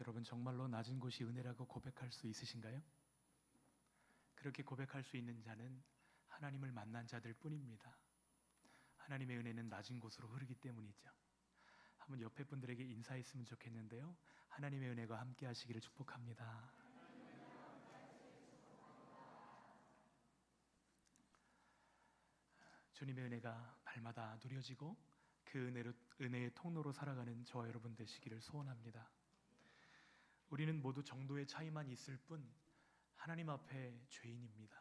여러분 정말로 낮은 곳이 은혜라고 고백할 수 있으신가요? 그렇게 고백할 수 있는 자는 하나님을 만난 자들 뿐입니다. 하나님의 은혜는 낮은 곳으로 흐르기 때문이죠. 한번 옆에 분들에게 인사했으면 좋겠는데요, 하나님의 은혜가 함께 하시기를 축복합니다. 주님의 은혜가 날마다 누려지고 그 은혜의 통로로 살아가는 저와 여러분 되시기를 소원합니다. 우리는 모두 정도의 차이만 있을 뿐 하나님 앞에 죄인입니다.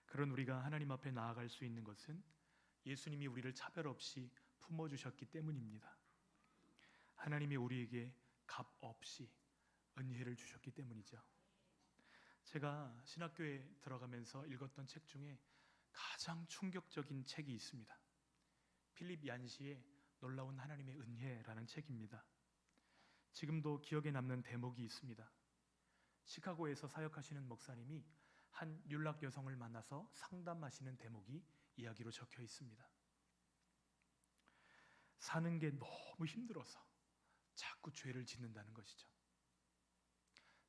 그런 우리가 하나님 앞에 나아갈 수 있는 것은 예수님이 우리를 차별 없이 품어주셨기 때문입니다. 하나님이 우리에게 값 없이 은혜를 주셨기 때문이죠. 제가 신학교에 들어가면서 읽었던 책 중에 가장 충격적인 책이 있습니다. 필립 얀시의 놀라운 하나님의 은혜라는 책입니다. 지금도 기억에 남는 대목이 있습니다. 시카고에서 사역하시는 목사님이 한 율락 여성을 만나서 상담하시는 대목이 이야기로 적혀 있습니다. 사는 게 너무 힘들어서 자꾸 죄를 짓는다는 것이죠.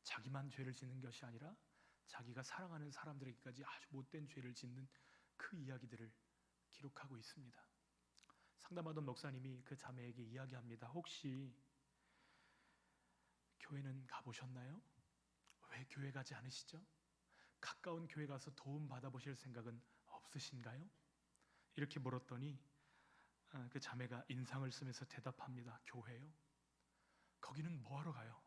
자기만 죄를 짓는 것이 아니라 자기가 사랑하는 사람들에게까지 아주 못된 죄를 짓는 그 이야기들을 기록하고 있습니다. 상담하던 목사님이 그 자매에게 이야기합니다. 혹시 교회는 가보셨나요? 왜 교회 가지 않으시죠? 가까운 교회 가서 도움 받아보실 생각은 없으신가요? 이렇게 물었더니 그 자매가 인상을 쓰면서 대답합니다. 교회요? 거기는 뭐하러 가요?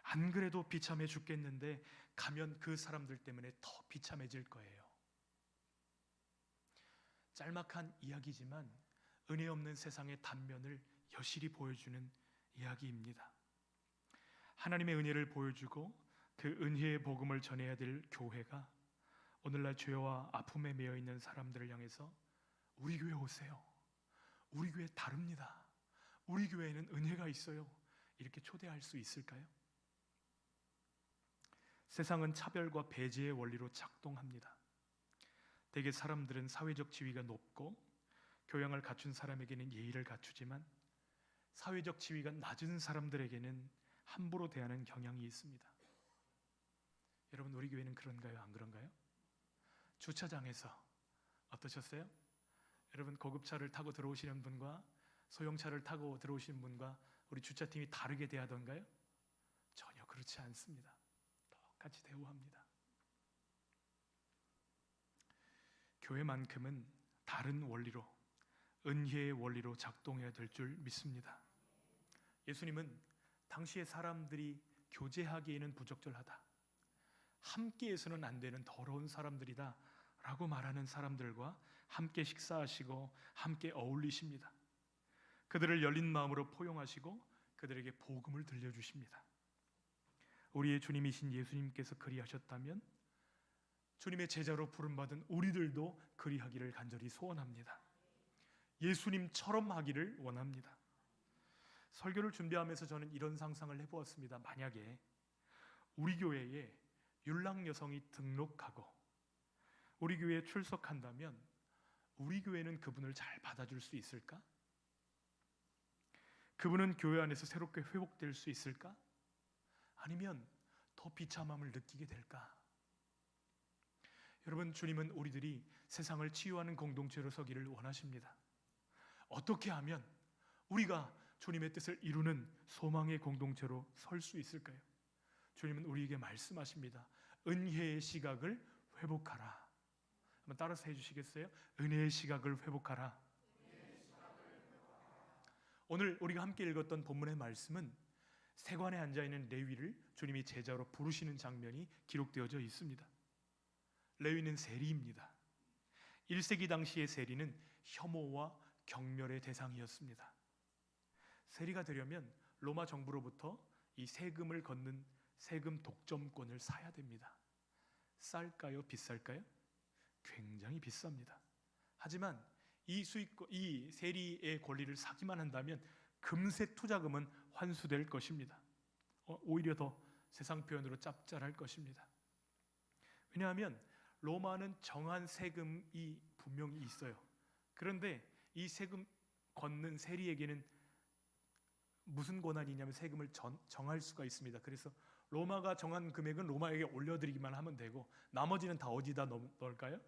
안 그래도 비참해 죽겠는데 가면 그 사람들 때문에 더 비참해질 거예요. 짤막한 이야기지만 은혜 없는 세상의 단면을 여실히 보여주는 이야기입니다. 하나님의 은혜를 보여주고 그 은혜의 복음을 전해야 될 교회가 오늘날 죄와 아픔에 매여 있는 사람들을 향해서 우리 교회 오세요, 우리 교회 다릅니다, 우리 교회에는 은혜가 있어요, 이렇게 초대할 수 있을까요? 세상은 차별과 배제의 원리로 작동합니다. 대개 사람들은 사회적 지위가 높고 교양을 갖춘 사람에게는 예의를 갖추지만 사회적 지위가 낮은 사람들에게는 함부로 대하는 경향이 있습니다. 여러분, 우리 교회는 그런가요? 안 그런가요? 주차장에서 어떠셨어요? 여러분, 고급차를 타고 들어오시는 분과 소형차를 타고 들어오시는 분과 우리 주차팀이 다르게 대하던가요? 전혀 그렇지 않습니다. 똑같이 대우합니다. 교회만큼은 다른 원리로, 은혜의 원리로 작동해야 될 줄 믿습니다. 예수님은 당시의 사람들이 교제하기에는 부적절하다, 함께해서는 안 되는 더러운 사람들이다 라고 말하는 사람들과 함께 식사하시고 함께 어울리십니다. 그들을 열린 마음으로 포용하시고 그들에게 복음을 들려주십니다. 우리의 주님이신 예수님께서 그리하셨다면 주님의 제자로 부름받은 우리들도 그리하기를 간절히 소원합니다. 예수님처럼 하기를 원합니다. 설교를 준비하면서 저는 이런 상상을 해보았습니다. 만약에 우리 교회에 율락 여성이 등록하고 우리 교회에 출석한다면 우리 교회는 그분을 잘 받아줄 수 있을까? 그분은 교회 안에서 새롭게 회복될 수 있을까? 아니면 더 비참함을 느끼게 될까? 여러분, 주님은 우리들이 세상을 치유하는 공동체로 서기를 원하십니다. 어떻게 하면 우리가 주님의 뜻을 이루는 소망의 공동체로 설 수 있을까요? 주님은 우리에게 말씀하십니다. 은혜의 시각을 회복하라. 한번 따라서 해주시겠어요? 은혜의 시각을 회복하라. 오늘 우리가 함께 읽었던 본문의 말씀은 세관에 앉아있는 레위를 주님이 제자로 부르시는 장면이 기록되어져 있습니다. 레위는 세리입니다. 1세기 당시의 세리는 혐오와 경멸의 대상이었습니다. 세리가 되려면 로마 정부로부터 이 세금을 걷는 세금 독점권을 사야 됩니다. 쌀까요? 비쌀까요? 굉장히 비쌉니다. 하지만 이 세리의 권리를 사기만 한다면 금세 투자금은 환수될 것입니다. 오히려 더 세상 표현으로 짭짤할 것입니다. 왜냐하면 로마는 정한 세금이 분명히 있어요. 그런데 이 세금 걷는 세리에게는 무슨 권한이냐면 세금을 정할 수가 있습니다. 그래서 로마가 정한 금액은 로마에게 올려드리기만 하면 되고 나머지는 다 어디다 넣을까요?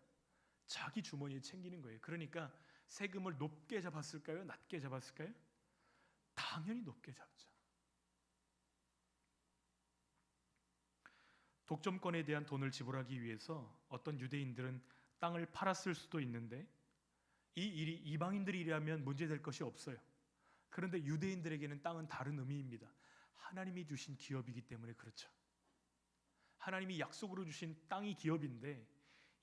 자기 주머니에 챙기는 거예요. 그러니까 세금을 높게 잡았을까요? 낮게 잡았을까요? 당연히 높게 잡죠. 독점권에 대한 돈을 지불하기 위해서 어떤 유대인들은 땅을 팔았을 수도 있는데 이 일이 이방인들이 일하면 문제될 것이 없어요. 그런데 유대인들에게는 땅은 다른 의미입니다. 하나님이 주신 기업이기 때문에 그렇죠. 하나님이 약속으로 주신 땅이 기업인데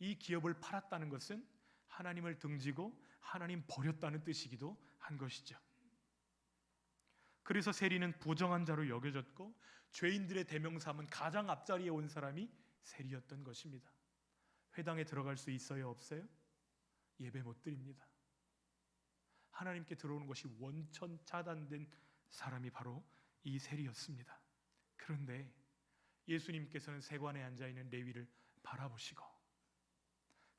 이 기업을 팔았다는 것은 하나님을 등지고 하나님 버렸다는 뜻이기도 한 것이죠. 그래서 세리는 부정한 자로 여겨졌고 죄인들의 대명사함은 가장 앞자리에 온 사람이 세리였던 것입니다. 회당에 들어갈 수 있어요? 없어요? 예배 못 드립니다. 하나님께 들어오는 것이 원천 차단된 사람이 바로 이 세리였습니다. 그런데 예수님께서는 세관에 앉아있는 레위를 바라보시고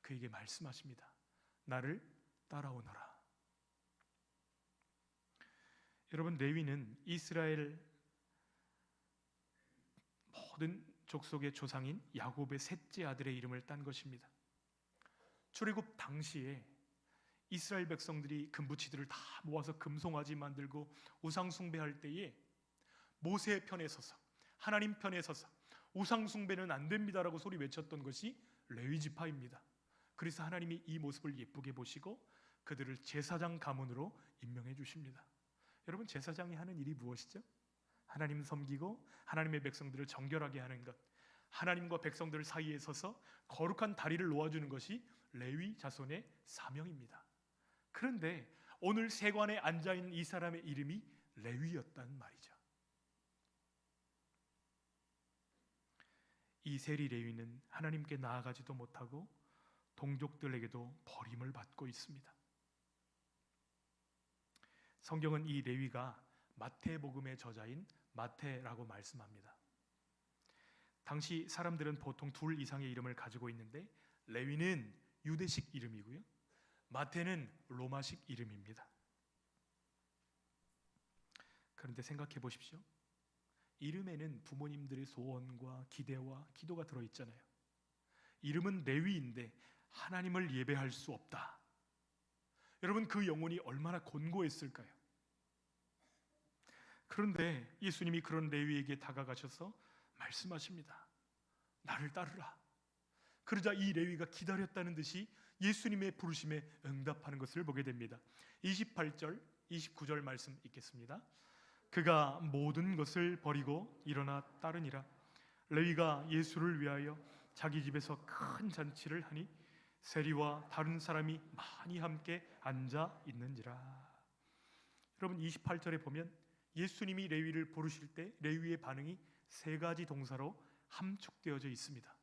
그에게 말씀하십니다. 나를 따라오너라. 여러분, 레위는 이스라엘 모든 족속의 조상인 야곱의 셋째 아들의 이름을 딴 것입니다. 출애굽 당시에 이스라엘 백성들이 금부치들을 다 모아서 금송아지 만들고 우상 숭배할 때에 모세의 편에 서서 하나님 편에 서서 우상 숭배는 안 됩니다라고 소리 외쳤던 것이 레위 지파입니다. 그래서 하나님이 이 모습을 예쁘게 보시고 그들을 제사장 가문으로 임명해 주십니다. 여러분, 제사장이 하는 일이 무엇이죠? 하나님 섬기고 하나님의 백성들을 정결하게 하는 것, 하나님과 백성들 사이에 서서 거룩한 다리를 놓아주는 것이 레위 자손의 사명입니다. 그런데 오늘 세관에 앉아있는 이 사람의 이름이 레위였단 말이죠. 이 세리 레위는 하나님께 나아가지도 못하고 동족들에게도 버림을 받고 있습니다. 성경은 이 레위가 마태복음의 저자인 마태라고 말씀합니다. 당시 사람들은 보통 둘 이상의 이름을 가지고 있는데 레위는 유대식 이름이고요, 마태는 로마식 이름입니다. 그런데 생각해 보십시오. 이름에는 부모님들의 소원과 기대와 기도가 들어있잖아요. 이름은 레위인데 하나님을 예배할 수 없다. 여러분, 그 영혼이 얼마나 곤고했을까요? 그런데 예수님이 그런 레위에게 다가가셔서 말씀하십니다. 나를 따르라. 그러자 이 레위가 기다렸다는 듯이 예수님의 부르심에 응답하는 것을 보게 됩니다. 28절, 29절 말씀 읽겠습니다. 그가 모든 것을 버리고 일어나 따르니라. 레위가 예수를 위하여 자기 집에서 큰 잔치를 하니 세리와 다른 사람이 많이 함께 앉아 있는지라. 여러분, 28절에 보면 예수님이 레위를 부르실 때 레위의 반응이 세 가지 동사로 함축되어져 있습니다.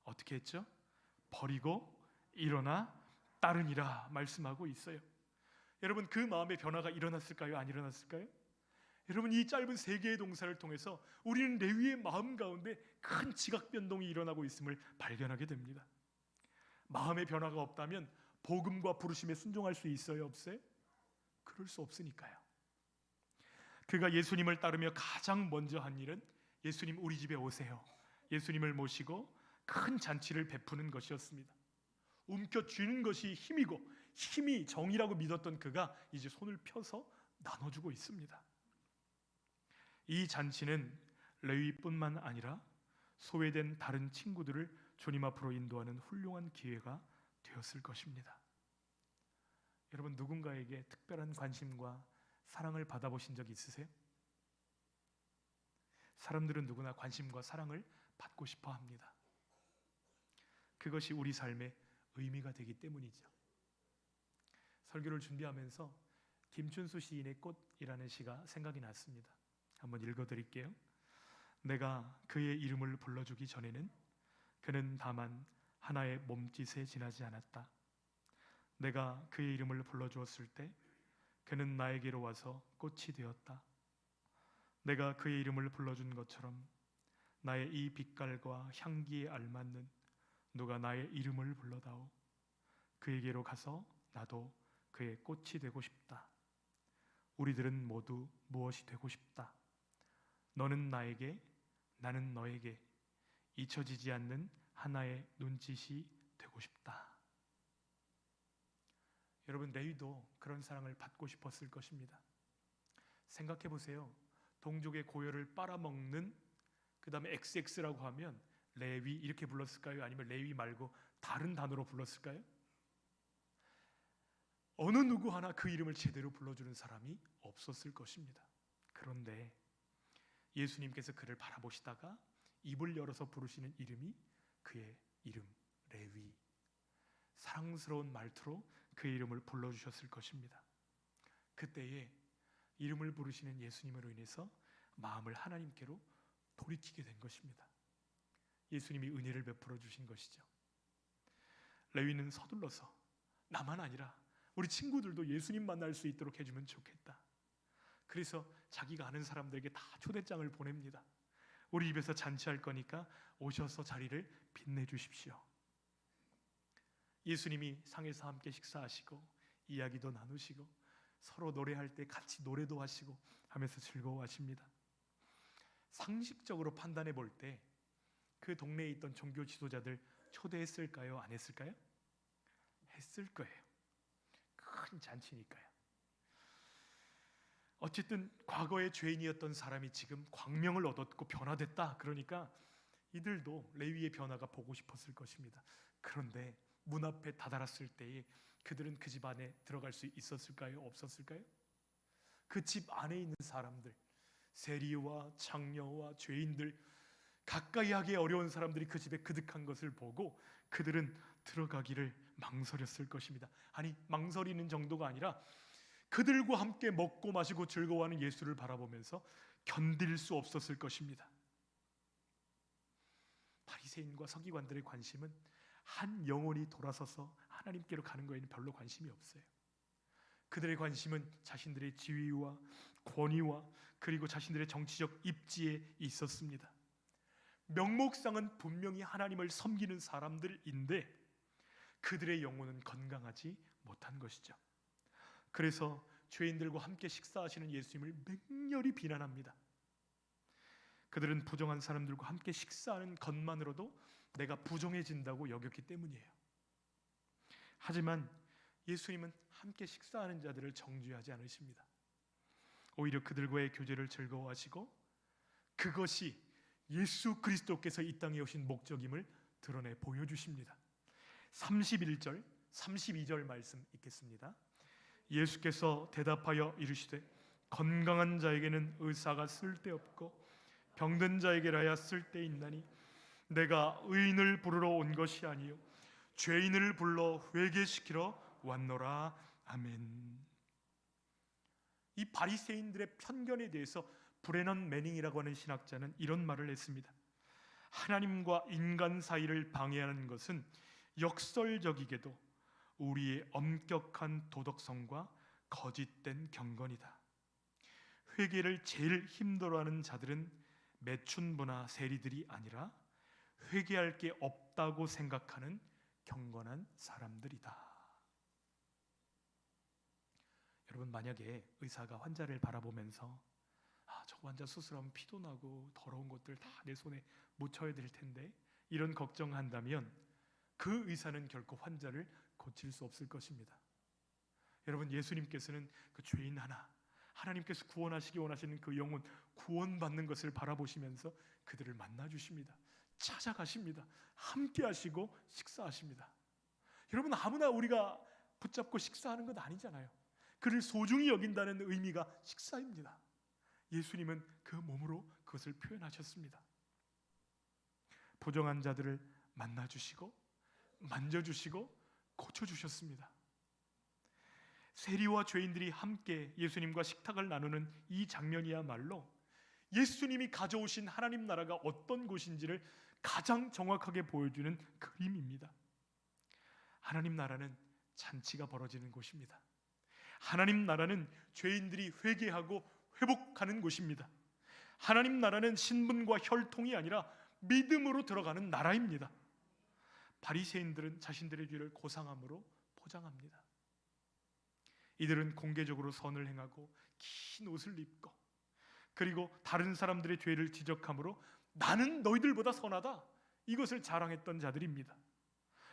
어떻게 했죠? 버리고 일어나 따르니라 말씀하고 있어요. 여러분, 그 마음의 변화가 일어났을까요? 안 일어났을까요? 여러분, 이 짧은 세 개의 동사를 통해서 우리는 레위의 마음 가운데 큰 지각 변동이 일어나고 있음을 발견하게 됩니다. 마음의 변화가 없다면 복음과 부르심에 순종할 수 있어요? 없어요? 그럴 수 없으니까요. 그가 예수님을 따르며 가장 먼저 한 일은 예수님 우리 집에 오세요, 예수님을 모시고 큰 잔치를 베푸는 것이었습니다. 움켜쥐는 것이 힘이고 힘이 정이라고 믿었던 그가 이제 손을 펴서 나눠주고 있습니다. 이 잔치는 레위뿐만 아니라 소외된 다른 친구들을 주님 앞으로 인도하는 훌륭한 기회가 되었을 것입니다. 여러분, 누군가에게 특별한 관심과 사랑을 받아보신 적 있으세요? 사람들은 누구나 관심과 사랑을 받고 싶어 합니다. 그것이 우리 삶의 의미가 되기 때문이죠. 설교를 준비하면서 김춘수 시인의 꽃이라는 시가 생각이 났습니다. 한번 읽어드릴게요. 내가 그의 이름을 불러주기 전에는 그는 다만 하나의 몸짓에 지나지 않았다. 내가 그의 이름을 불러주었을 때 그는 나에게로 와서 꽃이 되었다. 내가 그의 이름을 불러준 것처럼 나의 이 빛깔과 향기에 알맞는 누가 나의 이름을 불러다오. 그에게로 가서 나도 그의 꽃이 되고 싶다. 우리들은 모두 무엇이 되고 싶다. 너는 나에게, 나는 너에게 잊혀지지 않는 하나의 눈짓이 되고 싶다. 여러분, 레위도 그런 사랑을 받고 싶었을 것입니다. 생각해 보세요. 동족의 고열을 빨아먹는, 그 다음에 XX라고 하면 레위 이렇게 불렀을까요? 아니면 레위 말고 다른 단어로 불렀을까요? 어느 누구 하나 그 이름을 제대로 불러주는 사람이 없었을 것입니다. 그런데 예수님께서 그를 바라보시다가 입을 열어서 부르시는 이름이 그의 이름 레위. 사랑스러운 말투로 그의 이름을 불러주셨을 것입니다. 그때에 이름을 부르시는 예수님으로 인해서 마음을 하나님께로 돌이키게 된 것입니다. 예수님이 은혜를 베풀어 주신 것이죠. 레위는 서둘러서 나만 아니라 우리 친구들도 예수님 만날 수 있도록 해주면 좋겠다. 그래서 자기가 아는 사람들에게 다 초대장을 보냅니다. 우리 집에서 잔치할 거니까 오셔서 자리를 빛내주십시오. 예수님이 상에서 함께 식사하시고 이야기도 나누시고 서로 노래할 때 같이 노래도 하시고 하면서 즐거워하십니다. 상식적으로 판단해 볼 때 그 동네에 있던 종교 지도자들 초대했을까요? 안 했을까요? 했을 거예요. 큰 잔치니까요. 어쨌든 과거의 죄인이었던 사람이 지금 광명을 얻었고 변화됐다. 그러니까 이들도 레위의 변화가 보고 싶었을 것입니다. 그런데 문 앞에 다다랐을 때에 그들은 그 집 안에 들어갈 수 있었을까요? 없었을까요? 그 집 안에 있는 사람들, 세리와 창녀와 죄인들, 가까이 하기 어려운 사람들이 그 집에 그득한 것을 보고 그들은 들어가기를 망설였을 것입니다. 아니, 망설이는 정도가 아니라 그들과 함께 먹고 마시고 즐거워하는 예수를 바라보면서 견딜 수 없었을 것입니다. 바리새인과 서기관들의 관심은 한 영혼이 돌아서서 하나님께로 가는 거에는 별로 관심이 없어요. 그들의 관심은 자신들의 지위와 권위와 그리고 자신들의 정치적 입지에 있었습니다. 명목상은 분명히 하나님을 섬기는 사람들인데 그들의 영혼은 건강하지 못한 것이죠. 그래서 죄인들과 함께 식사하시는 예수님을 맹렬히 비난합니다. 그들은 부정한 사람들과 함께 식사하는 것만으로도 내가 부정해진다고 여겼기 때문이에요. 하지만 예수님은 함께 식사하는 자들을 정죄하지 않으십니다. 오히려 그들과의 교제를 즐거워하시고 그것이 예수 그리스도께서 이 땅에 오신 목적임을 드러내 보여주십니다. 31절, 32절 말씀 읽겠습니다. 예수께서 대답하여 이르시되 건강한 자에게는 의사가 쓸데없고 병든 자에게라야 쓸데있나니 내가 의인을 부르러 온 것이 아니요 죄인을 불러 회개시키러 왔노라. 아멘. 이 바리새인들의 편견에 대해서 브레넌 매닝이라고 하는 신학자는 이런 말을 했습니다. 하나님과 인간 사이를 방해하는 것은 역설적이게도 우리의 엄격한 도덕성과 거짓된 경건이다. 회개를 제일 힘들어하는 자들은 매춘부나 세리들이 아니라 회개할 게 없다고 생각하는 경건한 사람들이다. 여러분, 만약에 의사가 환자를 바라보면서 저 환자 수술하면 피도 나고 더러운 것들 다 내 손에 묻혀야 될 텐데 이런 걱정한다면 그 의사는 결코 환자를 고칠 수 없을 것입니다. 여러분, 예수님께서는 그 죄인 하나, 하나님께서 구원하시기 원하시는 그 영혼 구원받는 것을 바라보시면서 그들을 만나주십니다. 찾아가십니다. 함께 하시고 식사하십니다. 여러분, 아무나 우리가 붙잡고 식사하는 건 아니잖아요. 그를 소중히 여긴다는 의미가 식사입니다. 예수님은 그 몸으로 그것을 표현하셨습니다. 부정한 자들을 만나주시고 만져주시고 고쳐주셨습니다. 세리와 죄인들이 함께 예수님과 식탁을 나누는 이 장면이야말로 예수님이 가져오신 하나님 나라가 어떤 곳인지를 가장 정확하게 보여주는 그림입니다. 하나님 나라는 잔치가 벌어지는 곳입니다. 하나님 나라는 죄인들이 회개하고 회복하는 곳입니다. 하나님 나라는 신분과 혈통이 아니라 믿음으로 들어가는 나라입니다. 바리새인들은 자신들의 죄를 고상함으로 포장합니다. 이들은 공개적으로 선을 행하고 긴 옷을 입고 그리고 다른 사람들의 죄를 지적함으로 나는 너희들보다 선하다 이것을 자랑했던 자들입니다.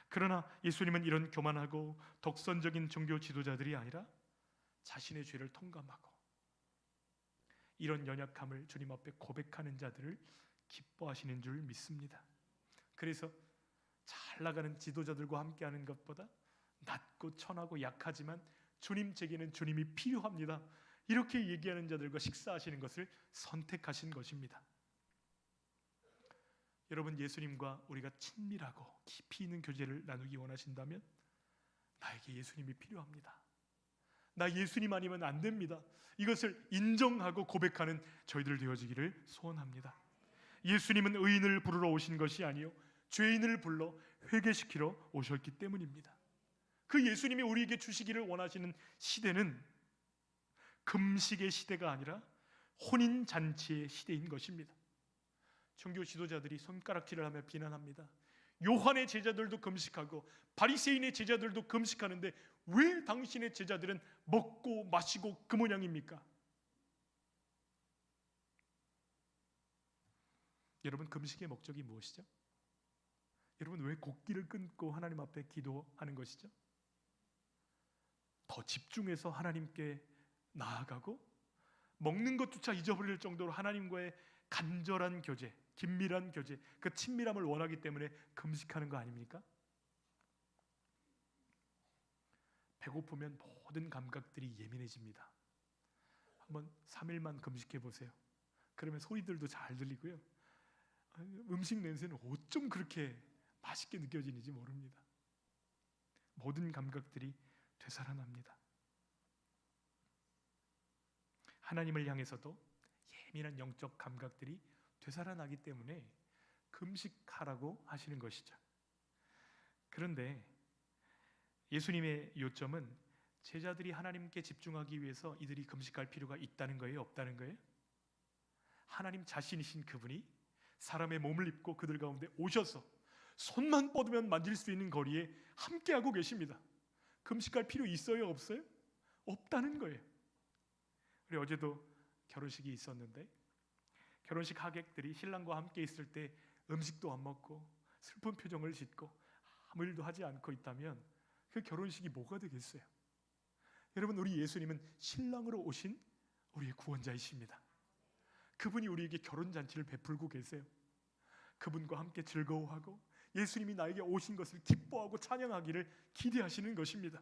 그러나 예수님은 이런 교만하고 독선적인 종교 지도자들이 아니라 자신의 죄를 통감하고 이런 연약함을 주님 앞에 고백하는 자들을 기뻐하시는 줄 믿습니다. 그래서 잘 나가는 지도자들과 함께하는 것보다 낮고 천하고 약하지만 주님 제게는 주님이 필요합니다, 이렇게 얘기하는 자들과 식사하시는 것을 선택하신 것입니다. 여러분, 예수님과 우리가 친밀하고 깊이 있는 교제를 나누기 원하신다면 나에게 예수님이 필요합니다, 나 예수님 아니면 안 됩니다, 이것을 인정하고 고백하는 저희들 되어지기를 소원합니다. 예수님은 의인을 부르러 오신 것이 아니요 죄인을 불러 회개시키러 오셨기 때문입니다. 그 예수님이 우리에게 주시기를 원하시는 시대는 금식의 시대가 아니라 혼인잔치의 시대인 것입니다. 종교 지도자들이 손가락질을 하며 비난합니다. 요한의 제자들도 금식하고 바리새인의 제자들도 금식하는데 왜 당신의 제자들은 먹고 마시고 그 모양입니까? 여러분, 금식의 목적이 무엇이죠? 여러분, 왜 곡기를 끊고 하나님 앞에 기도하는 것이죠? 더 집중해서 하나님께 나아가고 먹는 것조차 잊어버릴 정도로 하나님과의 간절한 교제, 긴밀한 교제, 그 친밀함을 원하기 때문에 금식하는 거 아닙니까? 배고프면 모든 감각들이 예민해집니다. 한번 3일만 금식해 보세요. 그러면 소리들도 잘 들리고요, 음식 냄새는 어쩜 그렇게 맛있게 느껴지는지 모릅니다. 모든 감각들이 되살아납니다. 하나님을 향해서도 예민한 영적 감각들이 되살아나기 때문에 금식하라고 하시는 것이죠. 그런데 예수님의 요점은 제자들이 하나님께 집중하기 위해서 이들이 금식할 필요가 있다는 거예요, 없다는 거예요? 하나님 자신이신 그분이 사람의 몸을 입고 그들 가운데 오셔서 손만 뻗으면 만질 수 있는 거리에 함께하고 계십니다. 금식할 필요 있어요, 없어요? 없다는 거예요. 우리 어제도 결혼식이 있었는데 결혼식 하객들이 신랑과 함께 있을 때 음식도 안 먹고 슬픈 표정을 짓고 아무 일도 하지 않고 있다면 그 결혼식이 뭐가 되겠어요? 여러분, 우리 예수님은 신랑으로 오신 우리의 구원자이십니다. 그분이 우리에게 결혼잔치를 베풀고 계세요. 그분과 함께 즐거워하고 예수님이 나에게 오신 것을 기뻐하고 찬양하기를 기대하시는 것입니다.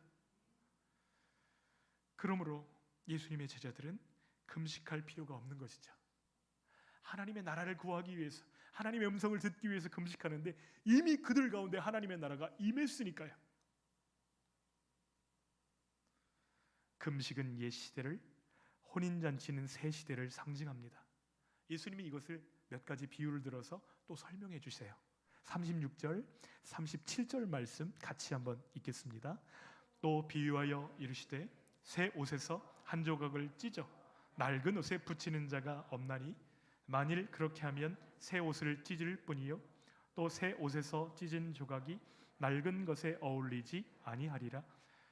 그러므로 예수님의 제자들은 금식할 필요가 없는 것이죠. 하나님의 나라를 구하기 위해서, 하나님의 음성을 듣기 위해서 금식하는데 이미 그들 가운데 하나님의 나라가 임했으니까요. 금식은 옛 시대를, 혼인잔치는 새 시대를 상징합니다. 예수님이 이것을 몇 가지 비유를 들어서 또 설명해 주세요. 36절, 37절 말씀 같이 한번 읽겠습니다. 또 비유하여 이르시되 새 옷에서 한 조각을 찢어 낡은 옷에 붙이는 자가 없나니 만일 그렇게 하면 새 옷을 찢을 뿐이요 또 새 옷에서 찢은 조각이 낡은 것에 어울리지 아니하리라.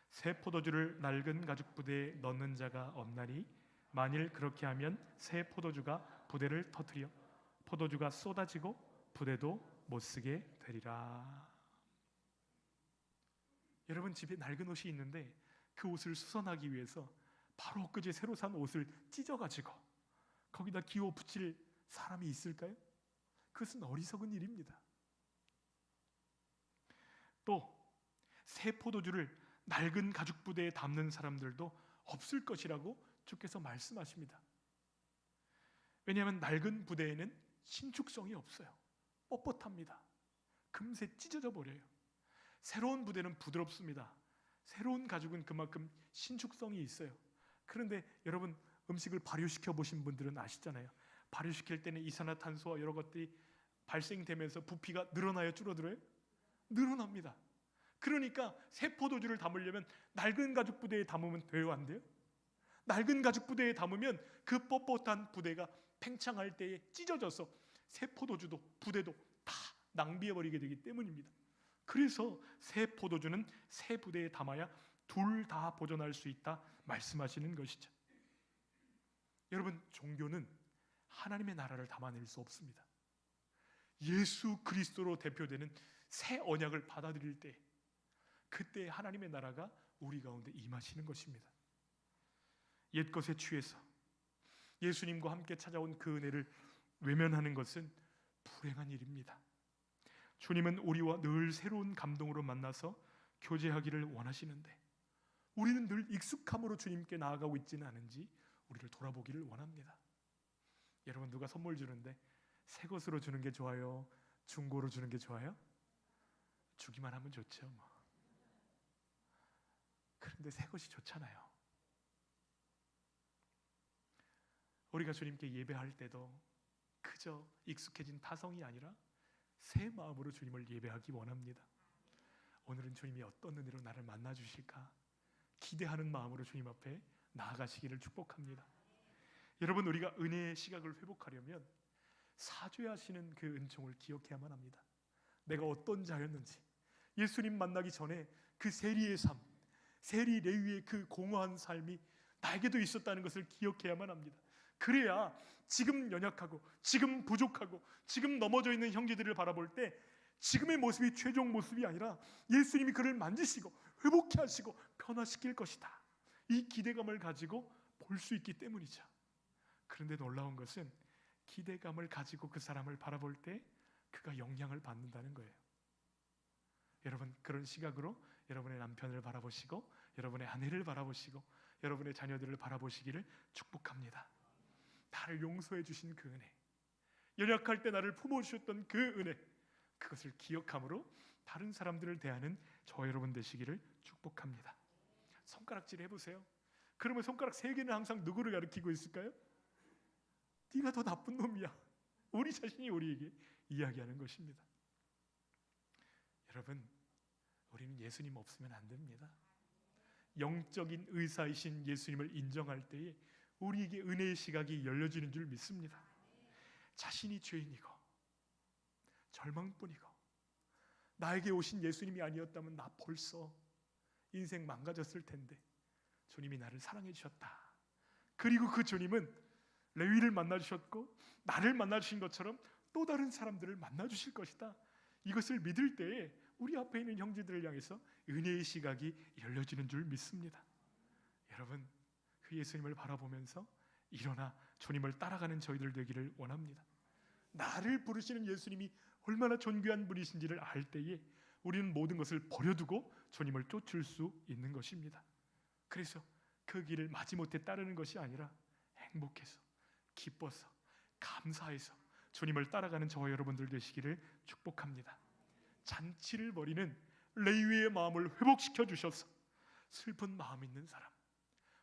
새 포도주를 낡은 가죽 부대에 넣는 자가 없나니 만일 그렇게 하면 새 포도주가 부대를 터뜨려 포도주가 쏟아지고 부대도 못 쓰게 되리라. 여러분, 집에 낡은 옷이 있는데 그 옷을 수선하기 위해서 바로 엊그제 새로 산 옷을 찢어가지고 거기다 기호 붙일 사람이 있을까요? 그것은 어리석은 일입니다. 또 새 포도주를 낡은 가죽 부대에 담는 사람들도 없을 것이라고 주께서 말씀하십니다. 왜냐하면 낡은 부대에는 신축성이 없어요. 뻣뻣합니다. 금세 찢어져 버려요. 새로운 부대는 부드럽습니다. 새로운 가죽은 그만큼 신축성이 있어요. 그런데 여러분, 음식을 발효시켜 보신 분들은 아시잖아요. 발효시킬 때는 이산화탄소와 여러 것들이 발생되면서 부피가 늘어나요, 줄어들어요? 늘어납니다. 그러니까 새 포도주를 담으려면 낡은 가죽 부대에 담으면 돼요, 안 돼요? 낡은 가죽 부대에 담으면 그 뻣뻣한 부대가 팽창할 때에 찢어져서 새 포도주도 부대도 다 낭비해버리게 되기 때문입니다. 그래서 새 포도주는 새 부대에 담아야 둘 다 보존할 수 있다 말씀하시는 것이죠. 여러분, 종교는 하나님의 나라를 담아낼 수 없습니다. 예수 그리스도로 대표되는 새 언약을 받아들일 때, 그때 하나님의 나라가 우리 가운데 임하시는 것입니다. 옛것에 취해서 예수님과 함께 찾아온 그 은혜를 외면하는 것은 불행한 일입니다. 주님은 우리와 늘 새로운 감동으로 만나서 교제하기를 원하시는데, 우리는 늘 익숙함으로 주님께 나아가고 있지는 않은지 우리를 돌아보기를 원합니다. 여러분, 누가 선물 주는데 새 것으로 주는 게 좋아요? 중고로 주는 게 좋아요? 주기만 하면 좋죠. 그런데 새 것이 좋잖아요. 우리가 주님께 예배할 때도 그저 익숙해진 타성이 아니라 새 마음으로 주님을 예배하기 원합니다. 오늘은 주님이 어떤 은혜로 나를 만나 주실까 기대하는 마음으로 주님 앞에 나아가시기를 축복합니다. 여러분, 우리가 은혜의 시각을 회복하려면 사죄하시는 그 은총을 기억해야만 합니다. 내가 어떤 자였는지, 예수님 만나기 전에 그 세리의 삶, 세리 레위의 그 공허한 삶이 나에게도 있었다는 것을 기억해야만 합니다. 그래야 지금 연약하고 지금 부족하고 지금 넘어져 있는 형제들을 바라볼 때 지금의 모습이 최종 모습이 아니라 예수님이 그를 만지시고 회복케 하시고 변화시킬 것이다, 이 기대감을 가지고 볼 수 있기 때문이죠. 그런데 놀라운 것은 기대감을 가지고 그 사람을 바라볼 때 그가 영향을 받는다는 거예요. 여러분, 그런 시각으로 여러분의 남편을 바라보시고 여러분의 아내를 바라보시고 여러분의 자녀들을 바라보시기를 축복합니다. 나를 용서해 주신 그 은혜, 연약할 때 나를 품어주셨던 그 은혜, 그것을 기억함으로 다른 사람들을 대하는 저와 여러분 되시기를 축복합니다. 손가락질 해보세요. 그러면 손가락 3개는 항상 누구를 가리키고 있을까요? 네가 더 나쁜 놈이야. 우리 자신이 우리에게 이야기하는 것입니다. 여러분, 우리는 예수님 없으면 안 됩니다. 영적인 의사이신 예수님을 인정할 때에 우리에게 은혜의 시각이 열려지는 줄 믿습니다. 자신이 죄인이고 절망뿐이고 나에게 오신 예수님이 아니었다면 나 벌써 인생 망가졌을 텐데 주님이 나를 사랑해 주셨다. 그리고 그 주님은 레위를 만나 주셨고 나를 만나 주신 것처럼 또 다른 사람들을 만나 주실 것이다. 이것을 믿을 때에 우리 앞에 있는 형제들을 향해서 은혜의 시각이 열려지는 줄 믿습니다. 여러분, 그 예수님을 바라보면서 일어나 주님을 따라가는 저희들 되기를 원합니다. 나를 부르시는 예수님이 얼마나 존귀한 분이신지를 알 때에 우리는 모든 것을 버려두고 주님을 쫓을 수 있는 것입니다. 그래서 그 길을 마지못해 따르는 것이 아니라 행복해서, 기뻐서, 감사해서 주님을 따라가는 저와 여러분들 되시기를 축복합니다. 잔치를 벌이는 레위의 마음을 회복시켜 주셔서 슬픈 마음 있는 사람,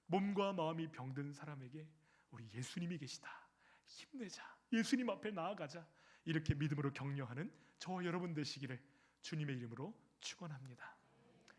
몸과 마음이 병든 사람에게 우리 예수님이 계시다, 힘내자, 예수님 앞에 나아가자, 이렇게 믿음으로 격려하는 저와 여러분 되시기를 주님의 이름으로 축원합니다.